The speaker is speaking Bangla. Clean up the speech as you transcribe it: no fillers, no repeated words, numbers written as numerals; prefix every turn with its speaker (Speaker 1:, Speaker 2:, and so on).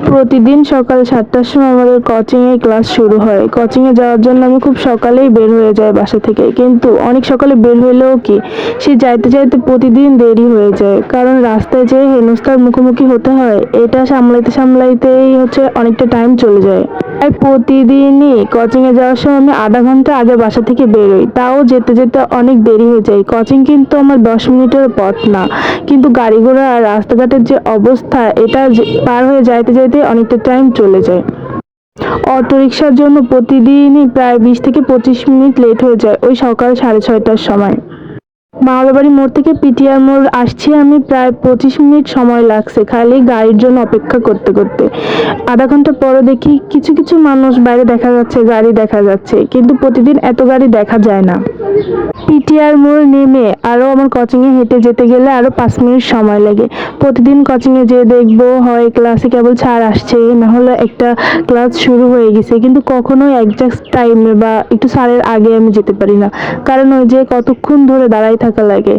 Speaker 1: প্রতিদিন সকাল 7টার সময় আমাদের কোচিংয়ে ক্লাস শুরু হয়। কোচিংয়ে যাওয়ার জন্য আমি খুব সকালেই বের হয়ে যাই বাসা থেকে, কিন্তু অনেক সকালে বের হইলেও কি সে যাইতে যাইতে প্রতিদিন দেরি হয়ে যায়, কারণ রাস্তায় যেয়ে হেনস্থার মুখোমুখি হতে হয়। এটা সামলাইতে সামলাইতেই অনেকটা টাইম চলে যায়। তাই প্রতিদিনই কোচিংয়ে যাওয়ার সময় আমি আধা ঘন্টা আগে বাসা থেকে বেরোই, তাও যেতে যেতে অনেক দেরি হয়ে যায়। কোচিং কিন্তু আমার 10 মিনিটের পথ না, কিন্তু গাড়ি ঘোড়া আর রাস্তাঘাটের যে অবস্থা, এটা পার হয়ে যাইতে যাইতে অনেকটা টাইম চলে যায়। অটোরিকশার জন্য প্রতিদিনই প্রায় 20 থেকে 25 মিনিট লেট হয়ে যায় ওই সকাল 6:30টার সময়। মাওলাবাড়ি মোড় থেকে পিটিআর মোড় আসছি আমি, প্রায় 25 মিনিট সময় লাগছে খালি গাড়ির জন্য অপেক্ষা করতে করতে। আধা ঘন্টা পরে দেখি কিছু কিছু মানুষ বাইরে দেখা যাচ্ছে, গাড়ি দেখা যাচ্ছে, কিন্তু প্রতিদিন এত গাড়ি দেখা যায় না। পিটিআর মোড় নেমে আরও আমার কোচিংয়ে হেঁটে যেতে গেলে আরও 5 মিনিট সময় লাগে। প্রতিদিন কোচিংয়ে যেয়ে দেখবো হয় ক্লাসে কেবল স্যার আসছে, না হলে একটা ক্লাস শুরু হয়ে গেছে, কিন্তু কখনোই একজাক্ট টাইমে বা একটু স্যারের আগে আমি যেতে পারি না, কারণ ওই যে কতক্ষণ ধরে দাঁড়াই থাকা লাগে।